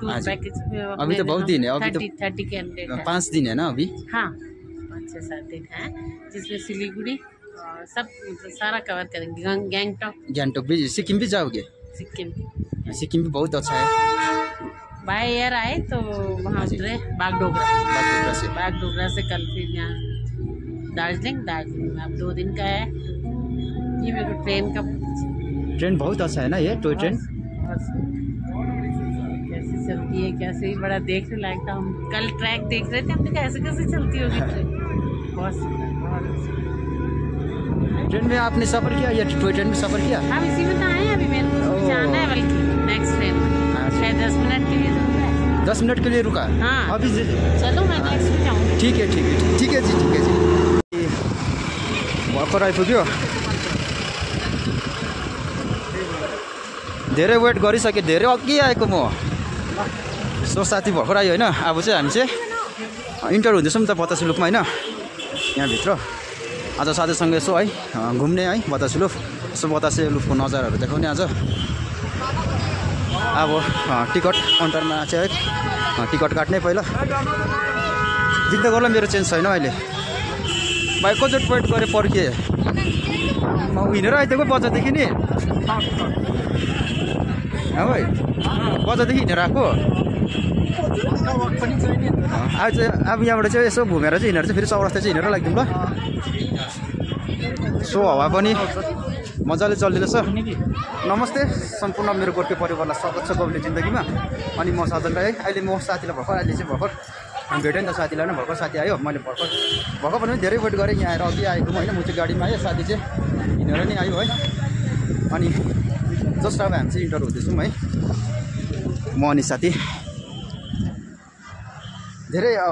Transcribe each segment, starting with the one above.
Tour package अभी तो बहुत दिन है, अभी तो 30 कैंडिडेट है। 5 दिन है ना अभी? हाँ 5-7 दिन है, जिसमें सिलीगुड़ी और सब सारा कवर करेंगे। गैंगटॉक भी, सिक्किम भी जाओगे? सिक्किम भी बहुत अच्छा है। बाय एयर आए तो वहाँ उतरे बागडोगरा से कल फिर यहाँ दार्जिलिंग में अब 2 दिन का है। ये मेरे को ट्रेन बहुत अच्छा है ना ये टॉय ट्रेन। कैसे चलती है, कैसे ही बड़ा देखने लायक था। हम कल ट्रैक देख रहे थे, हमने कहा कैसे चलती होगी ट्रेन। बहुत ट्रेन में आपने सफर किया या टॉय ट्रेन में सफर किया? हम इसी में तो आए हैं, अभी मेरे को जाना है बल्कि नेक्स्ट ट्रेन शायद 10 मिनट के लिए। 10 मिनट के लिए रुका? हाँ अभी चलो मैं नेक्स्ट में जाऊँगी। ठीक है जी। भर्खर आइपुग्यो, धेरै वेट गरिसकेँ, धेरै अघि आएको म। सो साथी भर्खर आयो होइन। अब चाहिँ हामी चाहिँ इन्टर हुँदैछौँ नि त बतासे लुपमा होइन, यहाँभित्र। आज साथीसँग यसो है घुम्ने है बतासे लुप, यसो बतासे लुपको नजाराहरू देखाउने आज। अब टिकट काउन्टरमा चाहिँ टिकट काट्ने पहिला। जित्दा गर्ला मेरो चेन्ज छैन अहिले। भाइ कति वेट गरेँ पर्खिएँ, म हिँडेर आइदिएको बजारदेखि नि। भाइ बजारदेखि हिँडेर आएको। अब यहाँबाट चाहिँ यसो घुमेर चाहिँ हिँडेर चाहिँ फेरि चौरस्ता चाहिँ हिँडेर लाग्दिउँ ल। सो हावा पनि मजाले चलिरहेछ। नमस्ते सम्पूर्ण मेरो गोर्खे परिवारलाई स्वागत छ गौले जिन्दगीमा। अनि म साजन राई। अहिले म साथीलाई अहिले चाहिँ भर्खर भेटेँ नि त साथीलाई, नै भर्खर साथी आयो। मैले भर्खर पनि धेरै वेट गरेँ, यहाँ आएर अघि आएको होइन। म चाहिँ गाडीमा आएँ, साथी चाहिँ हिँडेर नै आयो है। अनि जस्ट अब हामी चाहिँ इन्टर हुँदैछौँ है, म अनि साथी। धेरै है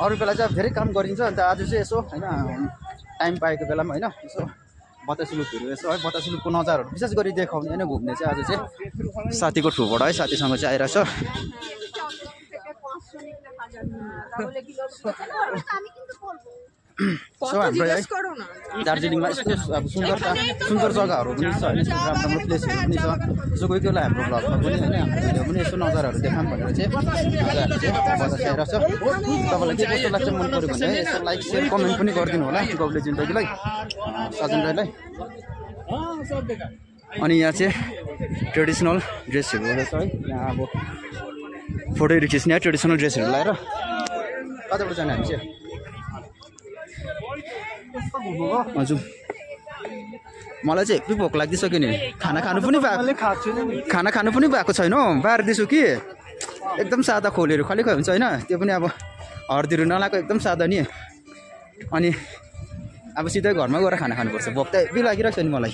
अरू बेला चाहिँ अब धेरै काम गरिन्छ, अन्त आज चाहिँ यसो होइन टाइम पाएको बेलामा होइन यसो बतासे लुपहरू यसो है बतासे लुपको नजाराहरू विशेष गरी देखाउने होइन घुम्ने चाहिँ आज चाहिँ साथीको थ्रुबाट है साथीसँग चाहिँ आइरहेछ। सो हाम्रो है दार्जिलिङमा यस्तो अब सुन्दर जग्गाहरू पनि छ होइन, राम्रो प्लेसहरू पनि छ। यसो कोही कोही बेला हाम्रो भ्लगमा पनि होइन हामीले पनि यसो नजाराहरू देखाऊँ भनेर चाहिँ बतासे आइरहेछ। तपाईँलाई के कस्तो लाग्छ, मन पऱ्यो भने यसो लाइक सेयर कमेन्ट पनि गरिदिनु होला गौले जिन्दगीलाई, साजन राईलाई। अनि यहाँ चाहिँ ट्रेडिसनल ड्रेसहरू रहेछ है, यहाँ अब फोटोहरू खिच्ने ट्रेडिसनल ड्रेसहरू लगाएर। कताबाट जाने हामी चाहिँ? हजुर मलाई चाहिँ यति भोक लाग्दिसक्यो नि। खाना खानु पनि भएको छैन हौ, बारिदिन्छु कि एकदम सादा खोलेहरू खालि हुन्छ होइन, त्यो पनि अब हर्दीहरू नलाएको एकदम सादा नि। अनि अब सिधै घरमा गएर खाना खानुपर्छ, भोक त यति लागिरहेको छ नि मलाई।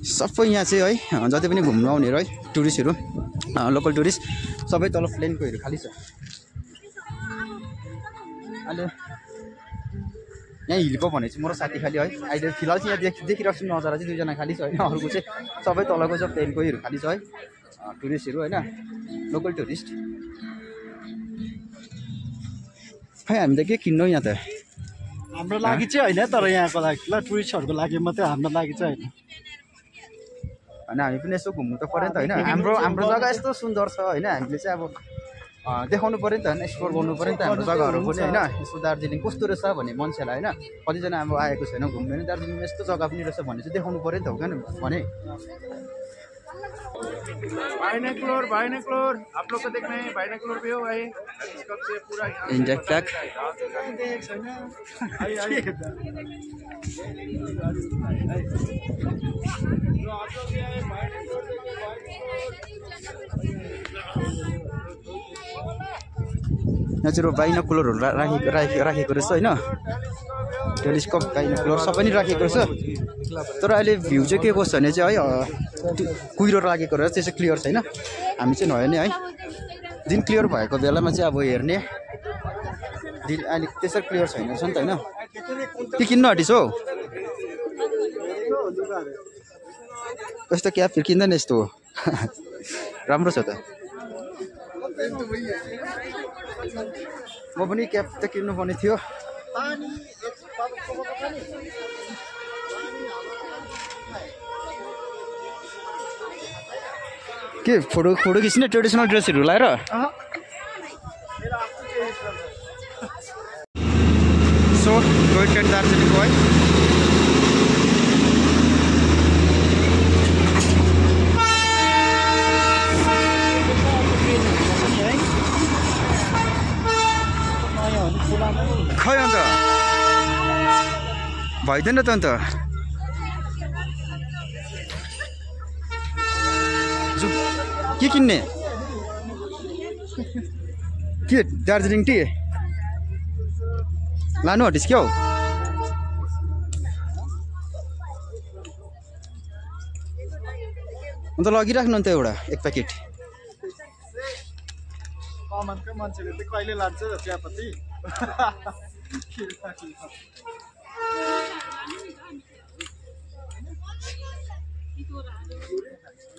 सबै यहाँ चाहिँ है जति पनि घुम्नु आउनेहरू है टुरिस्टहरू, लोकल टुरिस्ट सबै तल प्लेनकोहरू खाली छ। अहिले यहाँ हिलको भने चाहिँ म र साथी खाली है अहिले फिलहाल चाहिँ यहाँ देखिरहेको छु नजारा चाहिँ 2 जना खाली छ होइन, अरूको चाहिँ सबै तलको चाहिँ प्लेनकोहरू खाली छ है टुरिस्टहरू होइन, लोकल टुरिस्ट। खै हामी त के किन्नु यहाँ त हाम्रो लागि चाहिँ होइन, तर यहाँको लागि ल टुरिस्टहरूको लागि मात्रै, हाम्रो लागि चाहिँ होइन। होइन हामी पनि यसो घुम्नु त पऱ्यो नि त होइन, हाम्रो जग्गा यस्तो सुन्दर छ होइन, हामीले चाहिँ अब देखाउनु पऱ्यो नि त होइन, एक्सप्लोर गर्नु पऱ्यो नि त हाम्रो जग्गाहरू पनि होइन। यसो दार्जिलिङ कस्तो रहेछ भन्ने मान्छेलाई होइन, कतिजना अब आएको छैन घुम्नु, दार्जिलिङमा यस्तो जग्गा पनि रहेछ भन्ने चाहिँ देखाउनु पऱ्यो नि त हो भने। बाइनोकुलर आप लोग को देखना है, बाइनोकुलर भी हो भाई, कब से पूरा इंडिया फ्लैग यहाँ चाहिँ बाइनोकुलरहरू राखेको रहेछ होइन, टेलिस्कोप बाइनोकुलर सबै नै राखेको रहेछ। तर अहिले भ्यू चाहिँ के कस्तो भने चाहिँ है कुहिरो लागेको रहेछ, त्यसै क्लियर छैन। हामी चाहिँ नहेर्ने नि है, दिन क्लियर भएको बेलामा चाहिँ अब हेर्ने, दिन अलिक त्यसै क्लियर छैन रहेछ नि त होइन। के किन्न आँटिस हौ? कस्तो क्याप किन्दैन यस्तो राम्रो छ त। म पनि क्याप त किन्नुपर्ने थियो। के फोटो खिच्ने ट्रेडिसनल ड्रेसहरू लाएर सो टोय ट्रेन दार्जिलिङको है खै अन्त भइदिएन त अन्त के किन्ने के दार्जिलिङ टी लानु हटिस् क्या हौ अन्त लगिराख्नु अन्त एउटा एक प्याकेट कमानकै मान्छेले चाहिँ कहिले लान्छ त चियापत्ती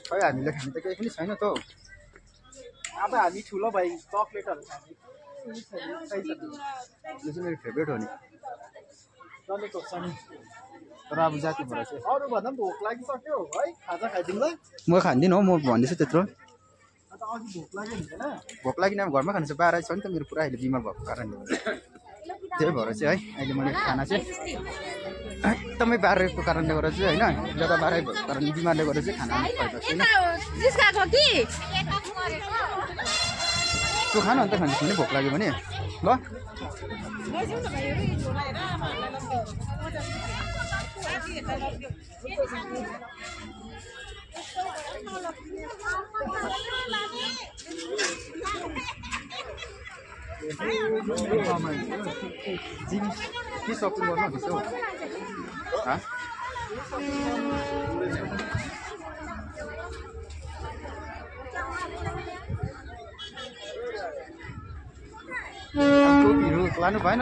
खै हामीले खाने त केही पनि छैन त हौ अब हामी ठुलो भाइ चक्लेटहरू खाने यो चाहिँ मेरो फेभरेट हो नि चलेको छ नि तर अब जाति भएर चाहिँ अरू भन्दा पनि भोक लागिसक्यो है खाजा खाइदिउँला म खाँदिनँ हौ म भन्दैछु त्यत्रो अन्त अघि भोक लाग्यो हुँदैन भोक लागि अब घरमा खानु चाहिँ बाह्र छ नि त मेरो पुरा अहिले बिमार भएको कारणले त्यही भएर चाहिँ है अहिले मैले खाना चाहिँ एकदमै बाह्रको कारणले गर्दा चाहिँ होइन ज्यादा बाह्रै भएको कारणले बिमारले गर्दा चाहिँ खाना भइरहेको छैन त्यो खानु अन्त खान्छ भने भोक लाग्यो भने ल के सपिङ गर्नु त्यसो टोपीहरू लानु भएन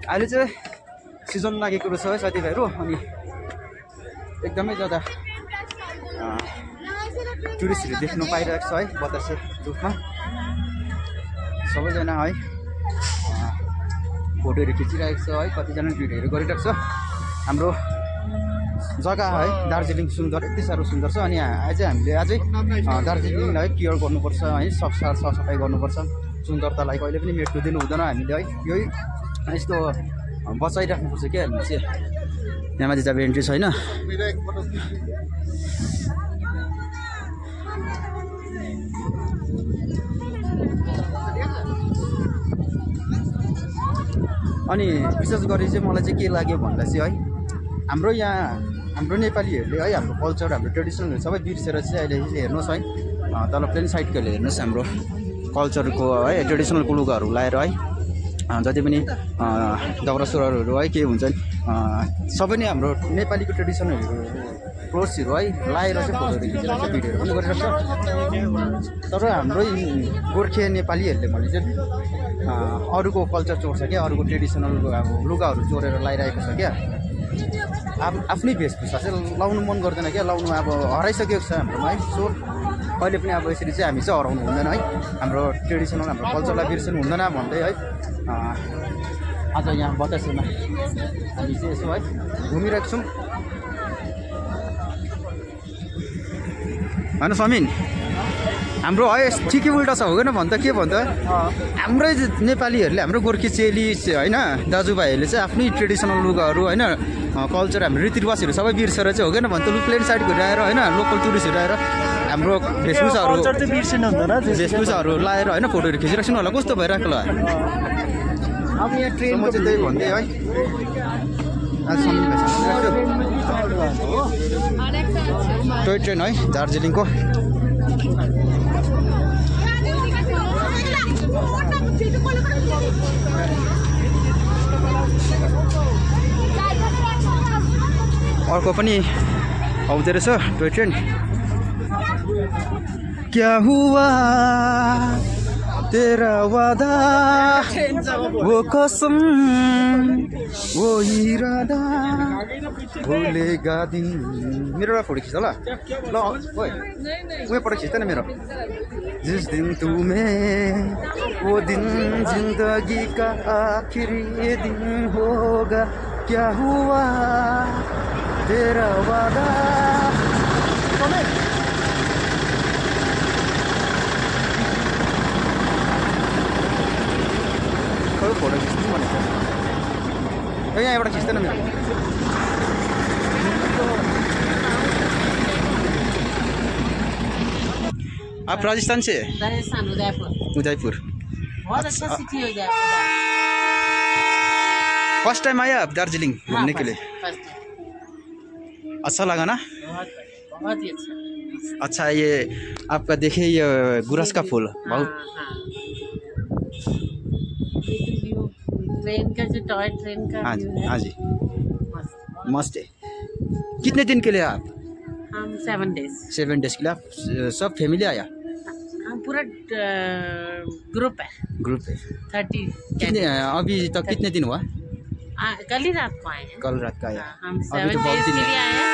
अहिले चाहिँ सिजन लागेको रहेछ है साथीभाइहरू अनि एकदमै ज्यादा टुरिस्टहरू देख्नु पाइरहेको छ है बतासे लुपमा सबैजना है फोटोहरू खिचिरहेको छ है कतिजना भिडियोहरू गरिरहेको छ हाम्रो जग्गा है दार्जिलिङ सुन्दर यति साह्रो सुन्दर छ अनि अझै हामीले अझै दार्जिलिङलाई केयर गर्नुपर्छ है सरसफाइ गर्नुपर्छ सुन्दरतालाई कहिले पनि मेट्नु दिनु हुँदैन हामीले है यही यस्तो बचाइराख्नुपर्छ क्या हामीले चाहिँ यहाँ माथि चाहिँ एन्ट्री छैन अनि विशेष गरी चाहिँ मलाई चाहिँ के लाग्यो भन्दा चाहिँ है हाम्रो यहाँ हाम्रो नेपालीहरूले है हाम्रो कल्चर हाम्रो ट्रेडिसनहरू सबै बिर्सेर चाहिँ अहिले हेर्नुहोस् है तल प्लेन साइडकोहरूले हेर्नुहोस् हाम्रो कल्चरको है ट्रेडिसनलको लुगाहरू लाएर है जति पनि दौरा सुरुवालहरू है के हुन्छ सबै नै हाम्रो नेपालीको ट्रेडिसनहरू क्लोथ्सहरू है लाएर चाहिँ फोटोहरू खिचेर चाहिँ भिडियोहरू पनि गरिरहेको छ तर हाम्रो गोर्खे नेपालीहरूले भने चाहिँ अरूको कल्चर चोर्छ क्या अरूको ट्रेडिसनल अब लुगाहरू चोरेर लगाइरहेको छ क्या आफ्नै वेशभूषा चाहिँ लाउनु मन गर्दैन क्या लाउनु अब हराइसकेको छ हाम्रोमा है सो कहिले पनि अब यसरी चाहिँ हामी चाहिँ हराउनु हुँदैन है हाम्रो ट्रेडिसनल हाम्रो कल्चरलाई बिर्सनु हुँदैन भन्दै है आज यहाँ बतासेमा हामी चाहिँ यसो है घुमिरहेको छौँ होइन समिन हाम्रो है ठिकै उल्टा छ हो किन भन्छ के भन्छ हाम्रै नेपालीहरूले हाम्रो गोर्खे चेली होइन दाजुभाइहरूले चाहिँ आफ्नै ट्रेडिसनल लुगाहरू होइन कल्चर हाम्रो रीतिरिवाजहरू सबै बिर्सेर चाहिँ हो किन भन्छ प्लेन साइडको आएर होइन लोकल टुरिस्टहरू आएर हाम्रो वेशभूषाहरू लाएर होइन फोटोहरू खिचिरहेको होला कस्तो भइरहेको होला अब यहाँ ट्रेनमा चाहिँ त्यही भन्दै है टोय ट्रेन है दार्जिलिङको अर्को पनि आउँदो रहेछ टोय ट्रेन क्या हुआ तेरा वादा वो कसम वो इरादा भूलेगा दिन। मेरो फोटो खिच्छ ल ल ओए उयो फोटो खिच्दैन मेरो। जिस दिन तुम्हें वो दिन जिंदगी का आखिरी दिन होगा क्या हुआ तेरा वादा। फोटो खिच्नु भनेको यहाँबाट खिच्दैन मेरो। आप राजस्थान से? राजस्थान, उदयपुर। उदयपुर बहुत अच्छा सिटी है उदयपुर। फर्स्ट टाइम आया आप दार्जिलिंग घूमने के लिए? अच्छा लगा ना? बहुत ही अच्छा। अच्छा ये आपका देखिए ये गुरस का फूल बहुत ट्रेन का जो टॉय ट्रेन का हाँ जी व्यू है। हाँ जी मस्त है। कितने दिन के लिए आप? हम 7 days। 7 days के लिए आप सब फैमिली आया? हम पूरा ग्रुप है। ग्रुप है। 30 कितने अभी तक कितने दिन हुआ? कल ही रात को आए हैं। कल रात का आया। हम 7 days के लिए आए हैं।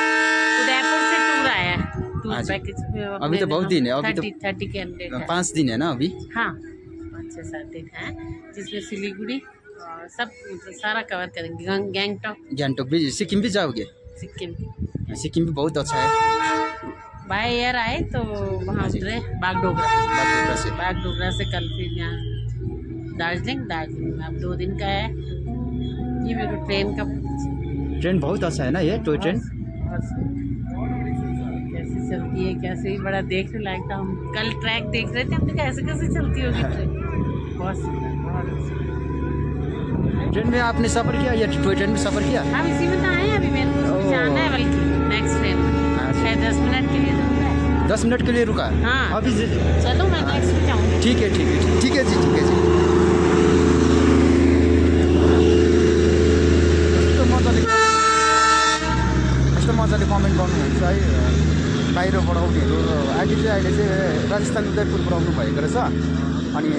उदयपुर से टूर आया है, टूर पैकेज में। अभी तो बहुत दिन है, अभी तो 30 कैंडिडेट है। 5 दिन है ना अभी? हाँ 5-7 दिन है, जिसमें सिलीगुड़ी और सब सारा कवर करेंगे। गैंगटॉक भी, सिक्किम भी जाओगे? सिक्किम भी बहुत अच्छा है। बाय एयर आए तो वहाँ उतरे बागडोगरा से कल फिर यहाँ दार्जिलिंग में अब 2 दिन का है। ये मेरे को ट्रेन बहुत अच्छा है ना ये टॉय ट्रेन। कैसे चलती है, कैसे ही बड़ा देखने लायक था। हम कल ट्रैक देख रहे थे, हमने कैसे चलती होगी ट्रेन। बहुत सुंदर, बहुत अच्छा। ट्रेन में आपने सफर किया या टॉय ट्रेन में सफर किया? हम इसी में तो आए हैं, अभी मेरे को जाना है बल्कि नेक्स्ट ट्रेन में। शायद 10 मिनट के लिए रुका है। 10 मिनट के लिए रुका? हाँ अभी चलो मैं नेक्स्ट में जाऊँगी। ठीक है जी, ठीक है जी। यस्तो मजाले कमेन्ट गर्नुहुन्छ है बाहिरबाट आउनेहरू। अहिले चाहिँ राजस्थान उदयपुरबाट आउनु भएको रहेछ। अनि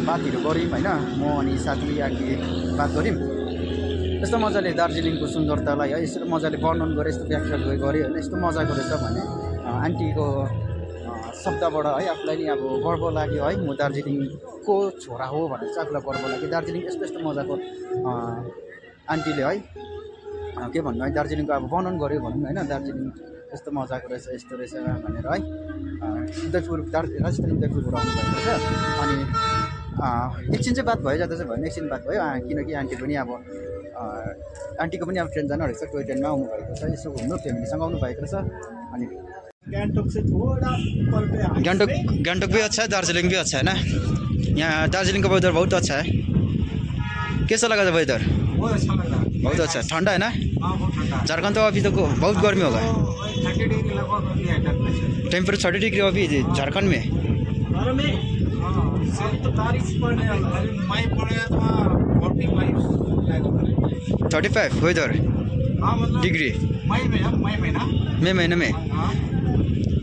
बातहरू गऱ्यौँ होइन, म अनि साथी आन्टी बात गऱ्यौँ। यस्तो मजाले दार्जिलिङको सुन्दरतालाई है यसरी मजाले वर्णन गरेँ, यस्तो व्याख्या गरेँ होइन, यस्तो मजाको रहेछ भने आन्टीको शब्दबाट है आफूलाई नि अब गर्व लाग्यो है। म दार्जिलिङको छोरा हो भनेर चाहिँ आफूलाई गर्व लाग्यो। दार्जिलिङ यस्तो मजाको आन्टीले है के भन्नु है, दार्जिलिङको अब वर्णन गऱ्यो भनौँ होइन, दार्जिलिङ यस्तो मजाको रहेछ, यस्तो रहेछ भनेर है। राजस्थान उदयपुरबाट आउनुभएको रहेछ। अनि एकछिन चाहिँ बात भयो, जाँदा चाहिँ भयो, एकछिन बात भयो किनकि आन्टी पनि अब आन्टीको पनि अब ट्रेन जानु रहेछ, टोय ट्रेनमा आउनुभएको छ, यसो घुम्नु फ्यामिलीसँग आउनुभएको रहेछ। अनि गान्तोक भी अच्छा है, दार्जिलिंग भी अच्छा है ना। यहाँ दार्जिलिंग का वेदर बहुत अच्छा है। कैसा लगा था वेदर? बहुत अच्छा, ठंडा है ना? झारखंड तो अभी तो बहुत गर्मी होगा। टेम्परेचर 30 डिग्री अभी झारखंड में। 35 वेदर डिग्री मई महीने में।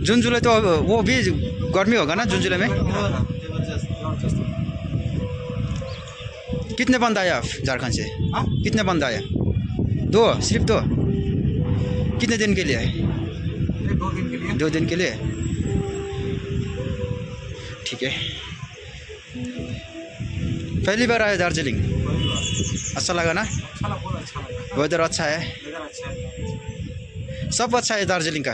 जून जुलाई तो वो भी गर्मी होगा ना जून जुलाई में? कितने बंदा आया आप झारखंड से? कितने बंदा आया? 2, सिर्फ 2? कितने दिन के लिए? 2 दिन के लिए। ठीक है। पहली बार आया दार्जिलिंग? अच्छा लगा ना? वेदर अच्छा है, सब अच्छा है दार्जिलिंग का।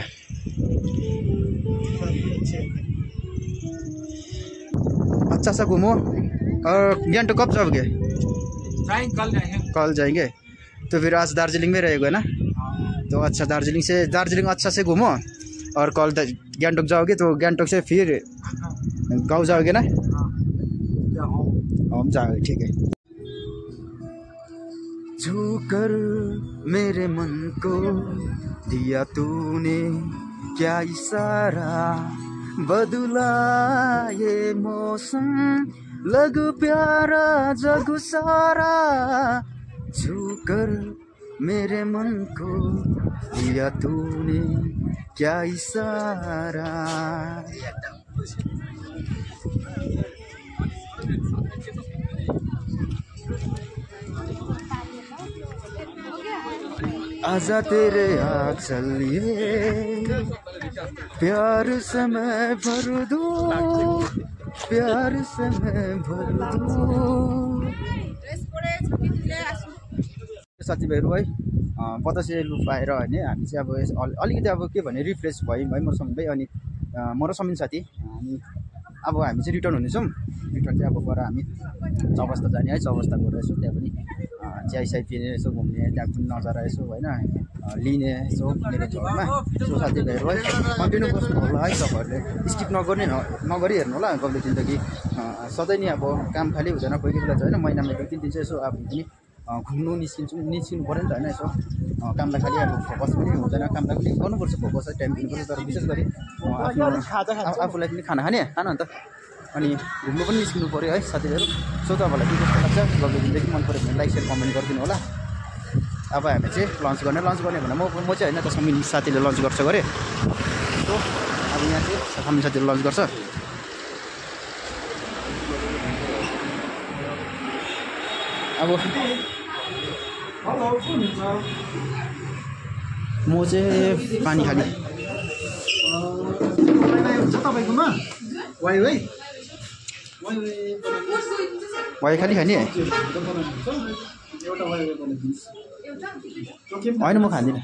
अच्छा सा घूमो। और गान्तोक कब जाओगे? कल जाएंगे तो फिर आज दार्जिलिंग में रहेगा ना? तो अच्छा, दार्जिलिंग अच्छा से घूमो और कल गान्तोक जाओगे तो गान्तोक से फिर गाँव जाओगे ना? हम जाओगे, ठीक है। छूकर मेरे मन को दिया तूने क्या इशारा, बदला ये मौसम लगू प्यारा जग सारा। छूकर मेरे मन को दिया तूने क्या इशारा। आजा तेरे आंचल ये प्यार से मैं भर दूं, प्यार से मैं भर दूं। साथीभाइहरू है बतासे लुप पाएर होइन हामी चाहिँ अब अलिकति अब के भने रिफ्रेस भयौँ है म र समिन भाइ अनि म र समिन साथी अनि अब हामी चाहिँ रिटर्न हुनेछौँ। रिटर्न चाहिँ अब गएर हामी चौरस्ता जाने है। चौरस्ता गएर यसो त्यहाँ पनि चियासाई पिने यसो घुम्ने त्यहाँ पनि नजारा यसो होइन लिने यसो मेरो घरमा यसो साथीभाइहरू है कन्टिन्यू बस्नु होला है। तपाईँहरूले स्किप नगरी हेर्नु होला गब्ले जिन्दगी। सधैँ नै अब काम खाली हुँदैन, कोही कोही बेला चाहिँ होइन महिनामा 2-3 दिन चाहिँ यसो अब पनि घुम्नु निस्किनु पऱ्यो नि त होइन। यसो कामलाई खालि अब फोकस पनि हुँदैन, कामलाई पनि गर्नुपर्छ फोकस है, टाइम दिनुपर्छ। तर विशेष गरी आफूलाई पनि खाना खाने खाना अन्त अनि घुम्नु पनि निस्किनु पऱ्यो है साथीहरू। सो तपाईँलाई के कस्तो लाग्छ गब्ले जिन्दगी मन पऱ्यो भने लाइक सेयर कमेन्ट गरिदिनु होला। अब हामी चाहिँ लन्च गर्ने भने म चाहिँ होइन त समिन साथीले लन्च गर्छ गरे। सो अब यहाँ चाहिँ समिन साथीले लन्च गर्छ। अब म चाहिँ पानी खाने तपाईँकोमा वाइ खालि खाने होइन म खाँदिनँ।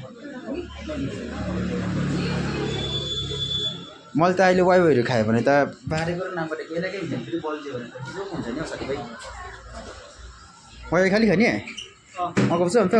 मैले त अहिले वाइहरू खायो भने त बारेको नामबाट केही फेरि बल्झ्यो भने त ठिक हुन्छ नि हौ साथीभाइ। वाइ खालि खाने मगाउँछ अन्त